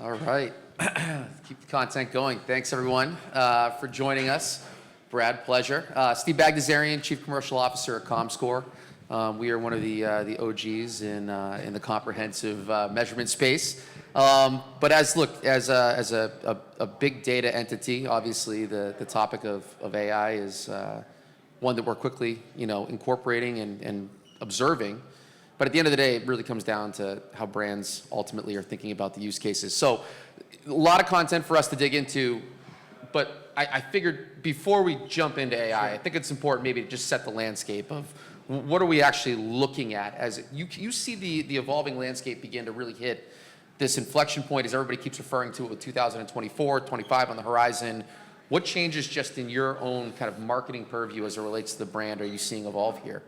All right. Keep the content going. Thanks, everyone, for joining us. Brad, pleasure. Steve Bagdasarian, Chief Commercial Officer at Comscore. We are one of the OGs in the comprehensive measurement space. But as a big data entity, obviously the topic of AI is one that we're quickly incorporating and observing. But at the end of the day, it really comes down to how brands ultimately are thinking about the use cases. So a lot of content for us to dig into, but I figured before we jump into AI, I think it's important maybe to just set the landscape of what are we actually looking at as you see the evolving landscape begin to really hit this inflection point as everybody keeps referring to it with 2024, 25 on the horizon. What changes just in your own kind of marketing purview as it relates to the brand are you seeing evolve here?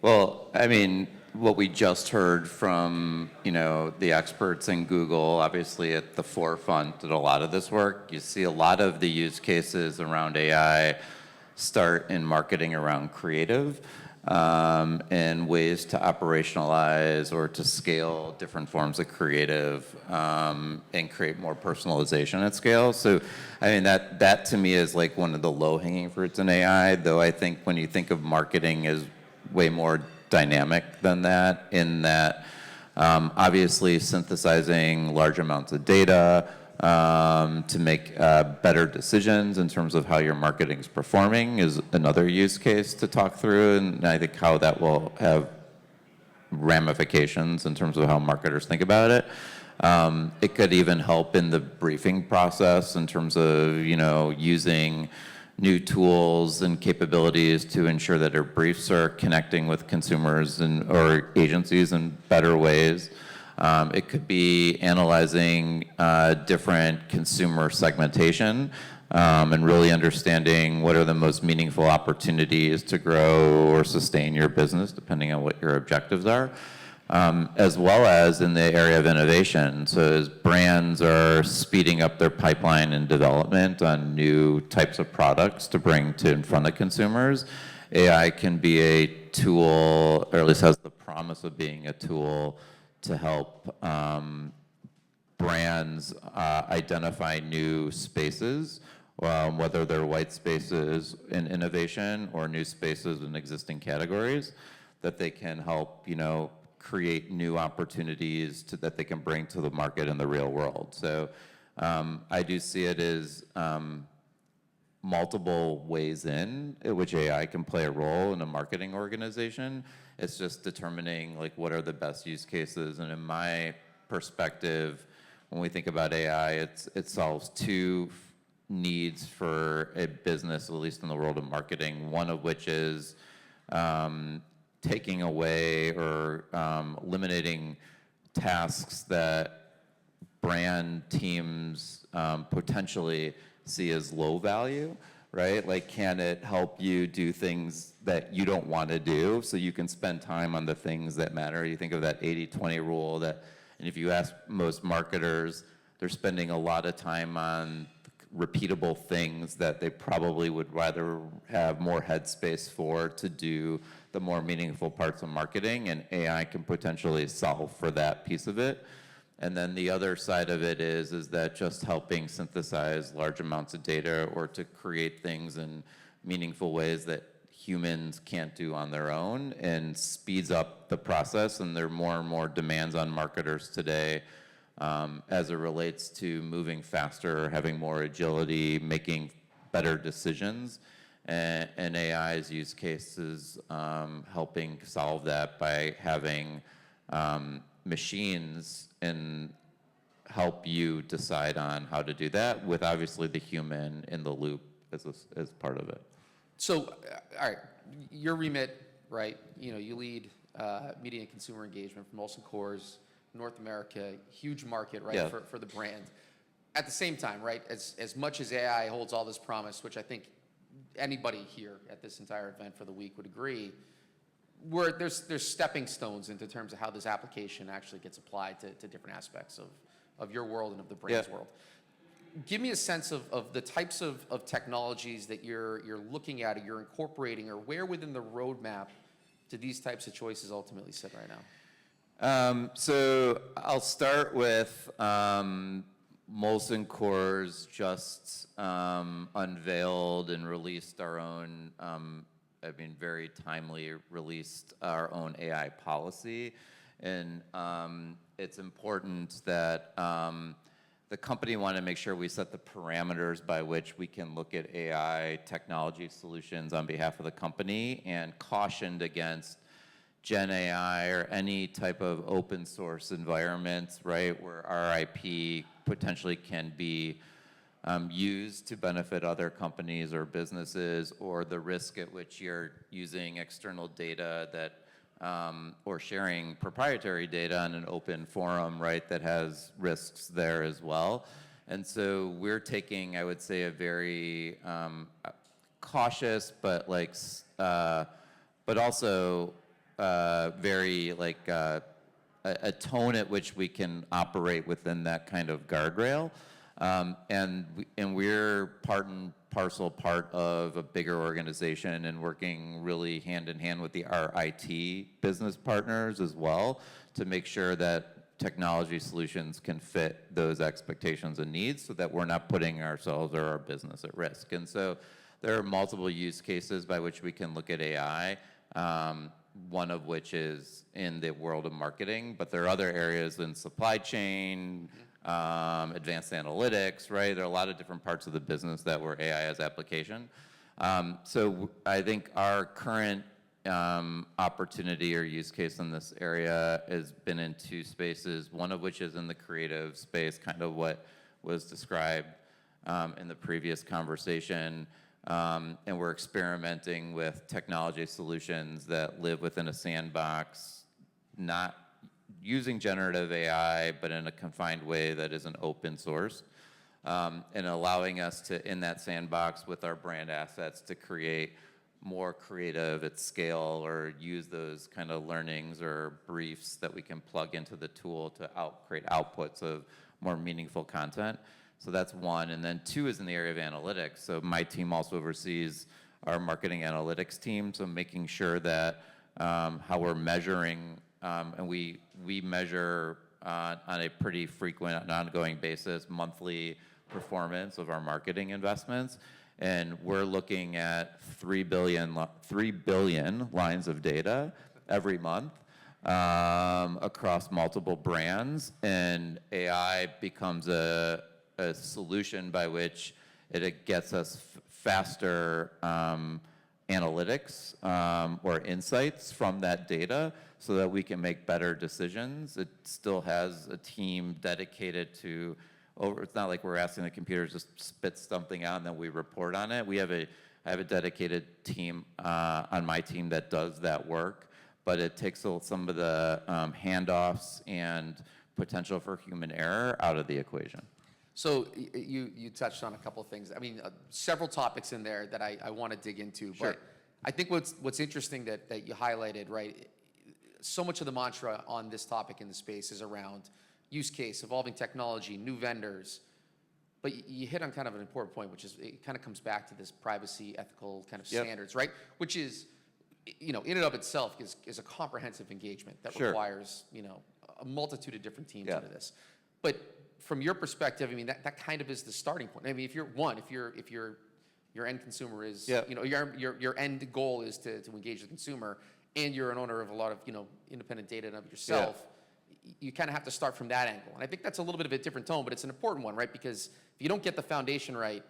Well, I mean, what we just heard from, the experts in Google, obviously at the forefront of a lot of this work, you see a lot of the use cases around AI start in marketing around creative and ways to operationalize or to scale different forms of creative and create more personalization at scale. So, I mean, that to me is like one of the low-hanging fruits in AI, though I think when you think of marketing as way more dynamic than that, in that obviously synthesizing large amounts of data to make better decisions in terms of how your marketing is performing is another use case to talk through, and I think how that will have ramifications in terms of how marketers think about it. It could even help in the briefing process in terms of using new tools and capabilities to ensure that our briefs are connecting with consumers or agencies in better ways. It could be analyzing different consumer segmentation and really understanding what are the most meaningful opportunities to grow or sustain your business, depending on what your objectives are. As well as in the area of innovation. So as brands are speeding up their pipeline and development on new types of products to bring to in front of consumers, AI can be a tool, or at least has the promise of being a tool to help brands identify new spaces, whether they're white spaces in innovation or new spaces in existing categories, that they can help, create new opportunities that they can bring to the market in the real world. So I do see it as multiple ways in which AI can play a role in a marketing organization. It's just determining what are the best use cases. And in my perspective, when we think about AI, it solves two needs for a business, at least in the world of marketing, one of which is taking away or eliminating tasks that brand teams potentially see as low value, right? Like, can it help you do things that you don't want to do so you can spend time on the things that matter? You think of that 80-20 rule and if you ask most marketers, they're spending a lot of time on repeatable things that they probably would rather have more headspace for to do the more meaningful parts of marketing, and AI can potentially solve for that piece of it. And then the other side of it is that just helping synthesize large amounts of data or to create things in meaningful ways that humans can't do on their own and speeds up the process. And there are more and more demands on marketers today as it relates to moving faster, having more agility, making better decisions. And AI's use cases helping solve that by having machines and help you decide on how to do that with obviously the human in the loop as part of it. So, all right, your remit, right? You lead media and consumer engagement for Molson Coors, North America, huge market, right, Yeah. for the brand. At the same time, right, as much as AI holds all this promise, which I think anybody here at this entire event for the week would agree, there's stepping stones into terms of how this application actually gets applied to different aspects of your world and of the brand's world. Give me a sense of the types of technologies that you're looking at, or you're incorporating, or where within the roadmap do these types of choices ultimately sit right now? So I'll start with Molson Coors just unveiled and released our own, very timely released our own AI policy. And it's important that the company wanted to make sure we set the parameters by which we can look at AI technology solutions on behalf of the company, and cautioned against Gen AI or any type of open source environments, right, where our IP potentially can be used to benefit other companies or businesses, or the risk at which you're using external data that or sharing proprietary data in an open forum, right, that has risks there as well. And so we're taking, I would say, a very cautious, but also very a tone at which we can operate within that kind of guardrail. And we're part and parcel part of a bigger organization, and working really hand in hand with our IT business partners as well, to make sure that technology solutions can fit those expectations and needs, so that we're not putting ourselves or our business at risk. And so there are multiple use cases by which we can look at AI. One of which is in the world of marketing, but there are other areas in supply chain, advanced analytics, right? There are a lot of different parts of the business that where AI has application. So I think our current opportunity or use case in this area has been in two spaces, one of which is in the creative space, kind of what was described in the previous conversation. And we're experimenting with technology solutions that live within a sandbox, not using generative AI, but in a confined way that isn't open source, and allowing us to, in that sandbox with our brand assets, to create more creative at scale, or use those kind of learnings or briefs that we can plug into the tool to create outputs of more meaningful content. So that's one. And then two is in the area of analytics. So my team also oversees our marketing analytics team. So making sure that how we're measuring, and we measure on a pretty frequent and ongoing basis, monthly performance of our marketing investments. And we're looking at 3 billion lines of data every month across multiple brands. And AI becomes a solution by which it gets us faster analytics or insights from that data, so that we can make better decisions. It still has a team dedicated to it's not like we're asking the computer to just spit something out and then we report on it. I have a dedicated team on my team that does that work, but it takes some of the handoffs and potential for human error out of the equation. So you touched on a couple of things. I mean, several topics in there that I want to dig into. Sure. But I think what's interesting that you highlighted, right? So much of the mantra on this topic in the space is around use case, evolving technology, new vendors. But you hit on kind of an important point, which is it kind of comes back to this privacy, ethical kind of standards, right? Which is, in and of itself is a comprehensive engagement that requires, a multitude of different teams into this. But from your perspective, I mean, that kind of is the starting point. I mean, if your end consumer is, your end goal is to engage the consumer, and you're an owner of a lot of, independent data of yourself, you kind of have to start from that angle. And I think that's a little bit of a different tone, but it's an important one, right? Because if you don't get the foundation right,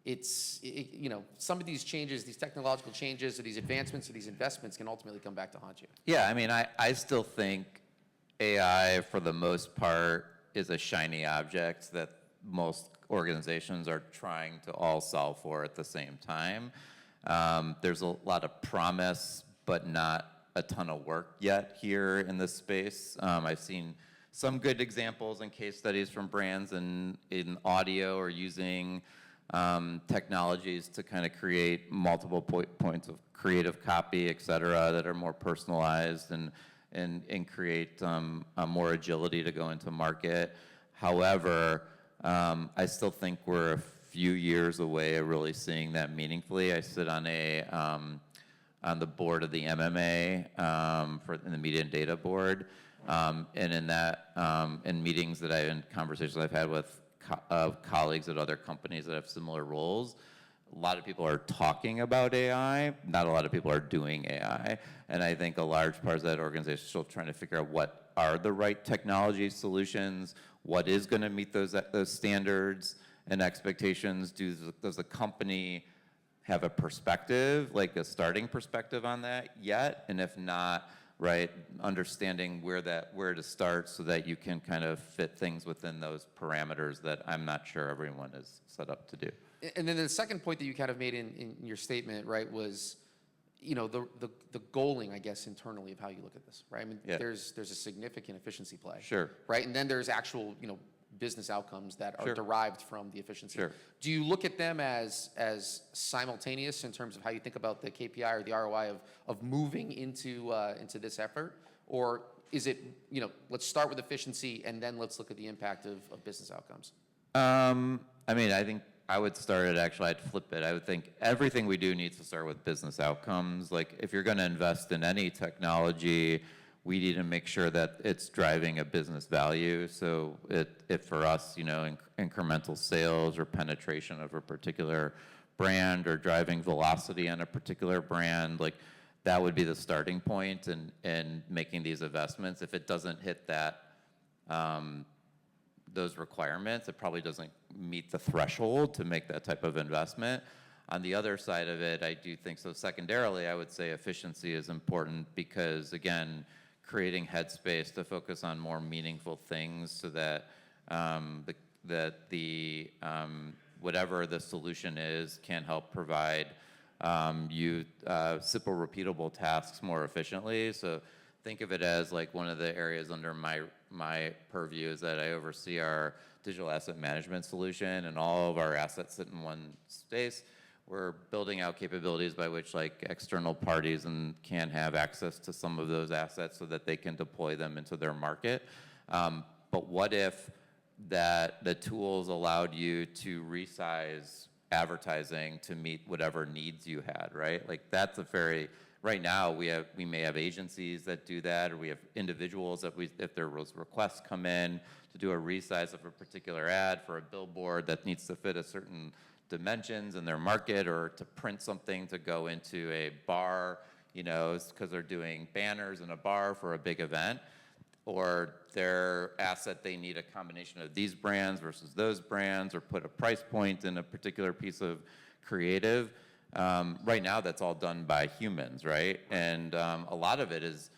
some of these changes, these technological changes, or these advancements, or these investments can ultimately come back to haunt you. Yeah, I mean, I still think AI, for the most part, is a shiny object that most organizations are trying to all solve for at the same time. There's a lot of promise, but not a ton of work yet here in this space. I've seen some good examples and case studies from brands in audio, or using technologies to kind of create multiple points of creative copy, et cetera, that are more personalized and create more agility to go into market. However, I still think we're a few years away of really seeing that meaningfully. I sit on the board of the MMA in the Media and Data Board. And in that, in meetings that in conversations I've had with colleagues at other companies that have similar roles, a lot of people are talking about AI, not a lot of people are doing AI. And I think a large part of that organization is still trying to figure out what are the right technology solutions, what is going to meet those standards and expectations. Does the company have a perspective, like a starting perspective on that yet? And if not, right, understanding where to start so that you can kind of fit things within those parameters that I'm not sure everyone is set up to do. And then the second point that you kind of made in your statement, right, was, the goaling, I guess, internally of how you look at this, right? I mean, Yeah. there's a significant efficiency play. Sure. Right? And then there's actual, business outcomes that are Sure. derived from the efficiency. Sure. Do you look at them as simultaneous in terms of how you think about the KPI or the ROI of moving into this effort? Or is it, let's start with efficiency and then let's look at the impact of business outcomes? I mean, I think I would start it, actually, I'd flip it. I would think everything we do needs to start with business outcomes. Like, if you're going to invest in any technology, we need to make sure that it's driving a business value. So if for us, incremental sales or penetration of a particular brand or driving velocity on a particular brand, like, that would be the starting point in making these investments. If it doesn't hit that, those requirements, it probably doesn't meet the threshold to make that type of investment. On the other side of it, I do think so. Secondarily, I would say efficiency is important because, again, creating headspace to focus on more meaningful things so that whatever the solution is can help provide you simple, repeatable tasks more efficiently. So think of it as like one of the areas under my purview is that I oversee our digital asset management solution, and all of our assets sit in one space. We're building out capabilities by which like external parties can have access to some of those assets so that they can deploy them into their market. But what if that the tools allowed you to resize advertising to meet whatever needs you had, right? Like, that's right now we may have agencies that do that, or we have individuals that if there was requests come in to do a resize of a particular ad for a billboard that needs to fit a certain dimensions in their market, or to print something to go into a bar, because they're doing banners in a bar for a big event, or their asset, they need a combination of these brands versus those brands, or put a price point in a particular piece of creative. Right now, that's all done by humans, right? And a lot of it is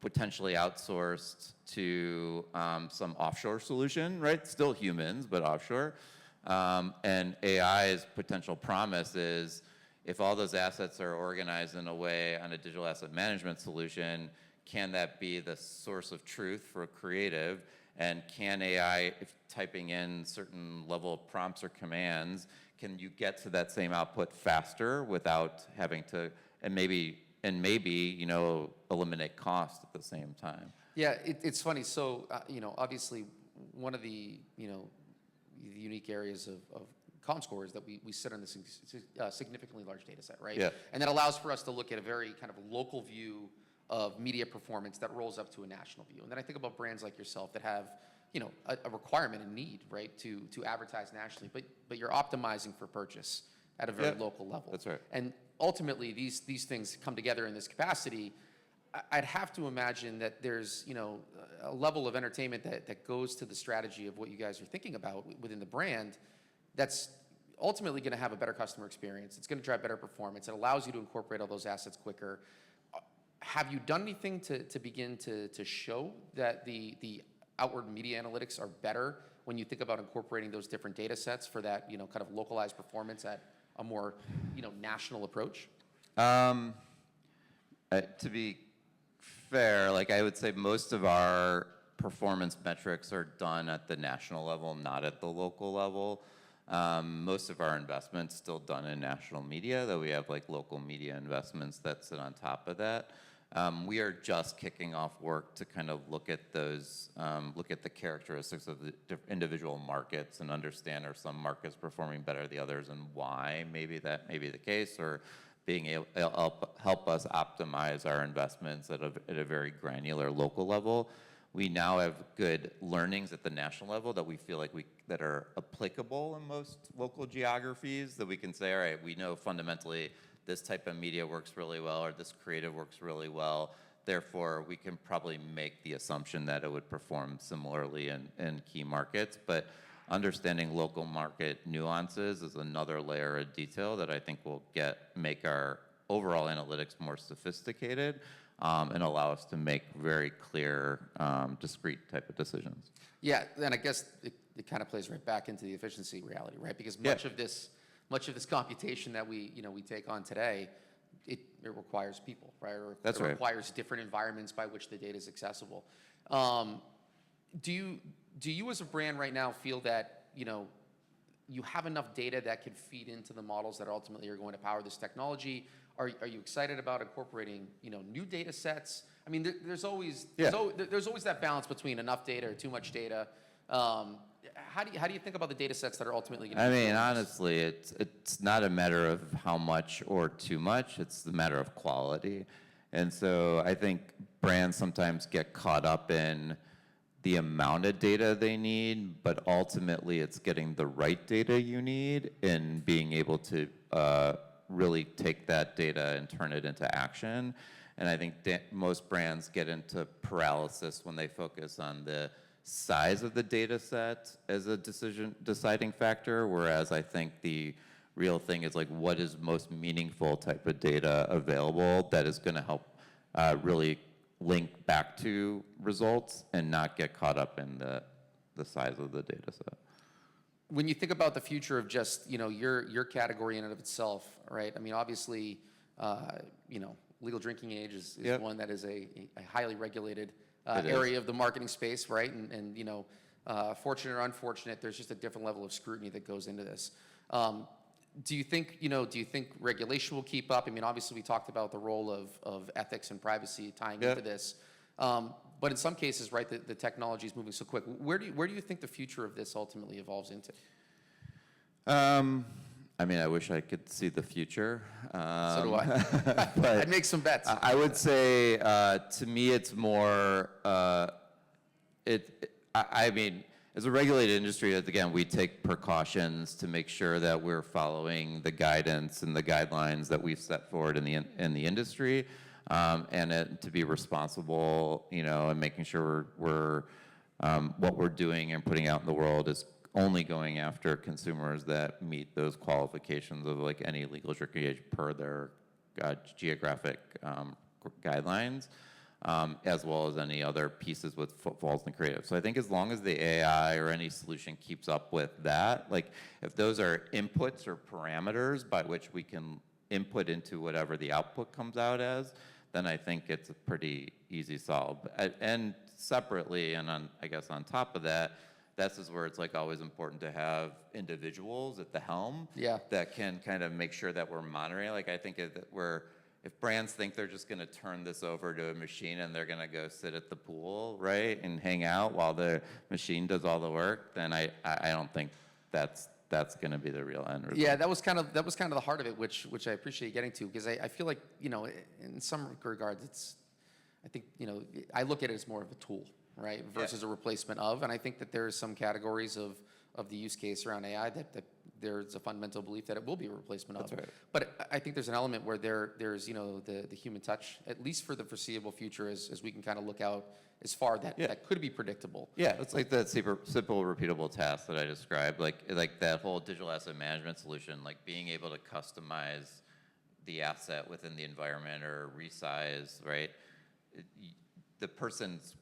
potentially outsourced to some offshore solution, right? Still humans, but offshore. And AI's potential promise is, if all those assets are organized in a way on a digital asset management solution, can that be the source of truth for a creative? And can AI, if typing in certain level of prompts or commands, can you get to that same output faster without having to, and maybe eliminate cost at the same time? Yeah, it's funny. So, obviously, one of the, the unique areas of Comscore is that we sit on this significantly large data set, right? Yeah. And that allows for us to look at a very kind of local view of media performance that rolls up to a national view. And then I think about brands like yourself that have, a requirement and need, right, to advertise nationally, but you're optimizing for purchase at a very local level. That's right. And ultimately, these things come together in this capacity. I'd have to imagine that there's, a level of entertainment that goes to the strategy of what you guys are thinking about within the brand that's ultimately going to have a better customer experience. It's going to drive better performance. It allows you to incorporate all those assets quicker. Have you done anything to begin to show that the outward media analytics are better when you think about incorporating those different data sets for that, kind of localized performance at a more, national approach? To be fair, like, I would say most of our performance metrics are done at the national level, not at the local level. Most of our investments still done in national media, though we have like local media investments that sit on top of that. We are just kicking off work to kind of look at those, look at the characteristics of the individual markets and understand, are some markets performing better than the others and why maybe that may be the case, or being able to help us optimize our investments at a very granular local level. We now have good learnings at the national level that we feel like that are applicable in most local geographies, that we can say, all right, we know fundamentally this type of media works really well or this creative works really well. Therefore, we can probably make the assumption that it would perform similarly in key markets. But understanding local market nuances is another layer of detail that I think will make our overall analytics more sophisticated and allow us to make very clear, discrete type of decisions. Yeah, and I guess it kind of plays right back into the efficiency reality, right? Because much of this computation that we take on today, it requires people, right? Or That's it right. requires different environments by which the data is accessible. Do you as a brand right now feel that you have enough data that can feed into the models that ultimately are going to power this technology? Are you excited about incorporating new data sets? I mean, there's always that balance between enough data or too much data. How do you think about the data sets that are ultimately going to? I mean, honestly, it's not a matter of how much or too much. It's the matter of quality. And so I think brands sometimes get caught up in the amount of data they need, but ultimately it's getting the right data you need and being able to really take that data and turn it into action. And I think most brands get into paralysis when they focus on the size of the data set as a deciding factor, whereas I think the real thing is like what is most meaningful type of data available that is going to help really link back to results and not get caught up in the size of the data set. When you think about the future of just your category in and of itself, right? I mean, obviously, legal drinking age is one that is a highly regulated area of the marketing space, right? And fortunate or unfortunate, there's just a different level of scrutiny that goes into this. Do you think regulation will keep up? I mean, obviously, we talked about the role of ethics and privacy tying into this. But in some cases, right, the technology is moving so quick. Where do you think the future of this ultimately evolves into? I mean, I wish I could see the future. So do I. But I'd make some bets. I would say, to me, it's more. I mean, as a regulated industry, again, we take precautions to make sure that we're following the guidance and the guidelines that we've set forward in the industry, and to be responsible, and making sure we're what we're doing and putting out in the world is only going after consumers that meet those qualifications of like any legal drinking age per their geographic guidelines, as well as any other pieces with footfalls and creative. So I think as long as the AI or any solution keeps up with that, like if those are inputs or parameters by which we can input into whatever the output comes out as, then I think it's a pretty easy solve. And separately, and I guess on top of that, this is where it's like always important to have individuals at the helm that can kind of make sure that we're monitoring. Like I think if brands think they're just going to turn this over to a machine and they're going to go sit at the pool, right, and hang out while the machine does all the work, then I don't think that's going to be the real end result. Yeah, that was kind of the heart of it, which I appreciate getting to, because I feel like in some regards I look at it as more of a tool, right, versus a replacement of, and I think that there's some categories of the use case around AI that there's a fundamental belief that it will be a replacement of. That's right. But I think there's an element where there's the human touch, at least for the foreseeable future, as we can kind of look out as far that could be predictable. Yeah, it's like that simple, repeatable task that I described, like that whole digital asset management solution, like being able to customize the asset within the environment or resize, right? The person's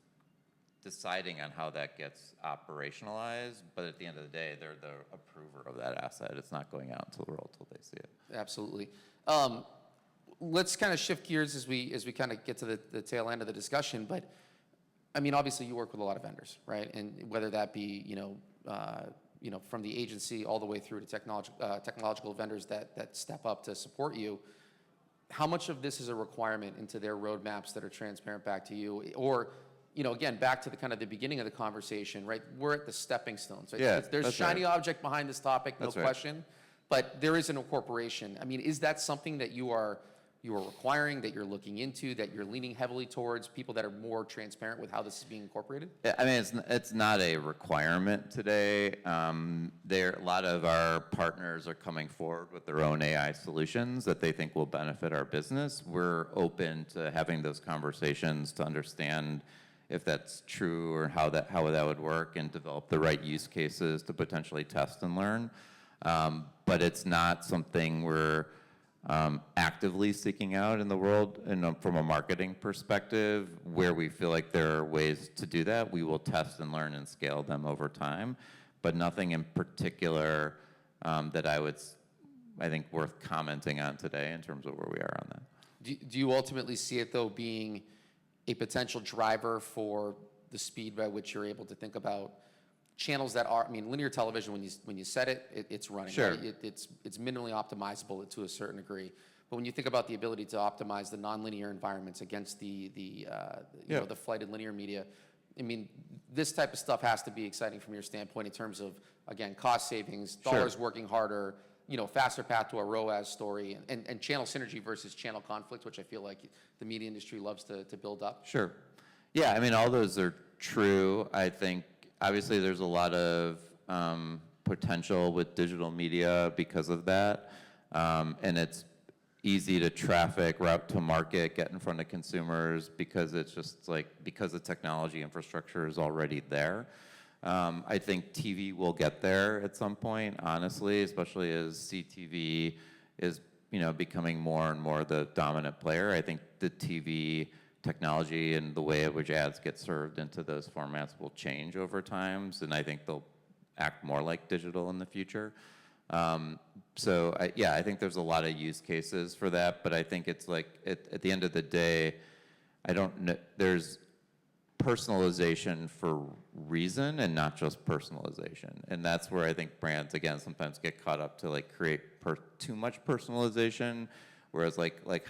deciding on how that gets operationalized, but at the end of the day, they're the approver of that asset. It's not going out into the world until they see it. Absolutely. Let's kind of shift gears as we kind of get to the tail end of the discussion. But I mean, obviously, you work with a lot of vendors, right? And whether that be from the agency all the way through to technological vendors that step up to support you. How much of this is a requirement into their roadmaps that are transparent back to you, or again, back to the kind of the beginning of the conversation, right? We're at the stepping stones. Right? Yeah, There's a shiny object behind this topic, no That's right. question. But there is an incorporation. I mean, is that something that you are requiring, that you're looking into, that you're leaning heavily towards people that are more transparent with how this is being incorporated? I mean, it's not a requirement today. A lot of our partners are coming forward with their own AI solutions that they think will benefit our business. We're open to having those conversations to understand if that's true or how that would work and develop the right use cases to potentially test and learn. But it's not something we're actively seeking out in the world, and from a marketing perspective, where we feel like there are ways to do that, we will test and learn and scale them over time, but nothing in particular that I think worth commenting on today in terms of where we are on that. Do you ultimately see it, though, being a potential driver for the speed by which you're able to think about channels that are, I mean, linear television, when you set it, it's running. Sure. Right? It's minimally optimizable to a certain degree. But when you think about the ability to optimize the nonlinear environments against the flighted linear media, I mean, this type of stuff has to be exciting from your standpoint in terms of, again, cost savings, dollars working harder, faster path to a ROAS story, and channel synergy versus channel conflict, which I feel like the media industry loves to build up. Sure. Yeah, I mean, all those are true. I think obviously there's a lot of potential with digital media because of that, and it's easy to traffic, route to market, get in front of consumers because it's just because the technology infrastructure is already there. I think TV will get there at some point, honestly, especially as CTV is becoming more and more the dominant player. I think the TV technology and the way in which ads get served into those formats will change over time, and I think they'll act more like digital in the future. I think there's a lot of use cases for that, but I think it's at the end of the day, I don't know, there's personalization for reason and not just personalization, and that's where I think brands again sometimes get caught up to create too much personalization, whereas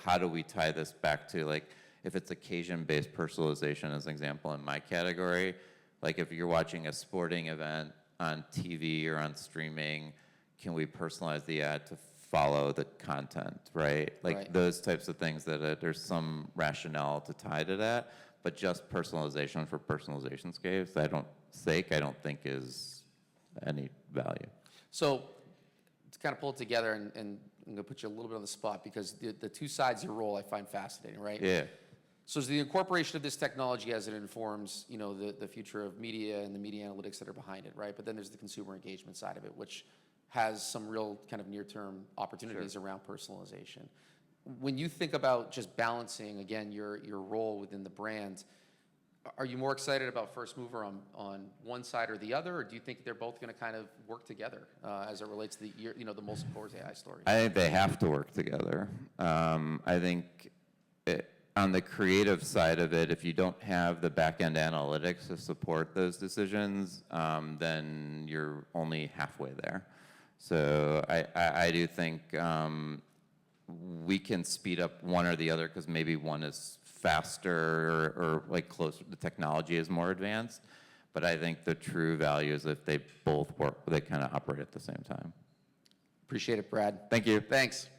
how do we tie this back to if it's occasion-based personalization as an example in my category, if you're watching a sporting event on TV or on streaming, can we personalize the ad to follow the content, right? Right. Those types of things that there's some rationale to tie to that, but just personalization for personalization's sake, I don't think is any value. So to kind of pull it together, and I'm going to put you a little bit on the spot because the two sides of your role I find fascinating, right? Yeah. So is the incorporation of this technology as it informs, the future of media and the media analytics that are behind it, right? But then there's the consumer engagement side of it, which has some real kind of near-term opportunities around personalization. When you think about just balancing, again, your role within the brand, are you more excited about first mover on one side or the other, or do you think they're both going to kind of work together as it relates to the Molson Coors AI story? I think they have to work together. I think on the creative side of it, if you don't have the back-end analytics to support those decisions, then you're only halfway there. So I do think we can speed up one or the other because maybe one is faster or closer, the technology is more advanced. But I think the true value is if they both work, they kind of operate at the same time. Appreciate it, Brad. Thank you. Thanks.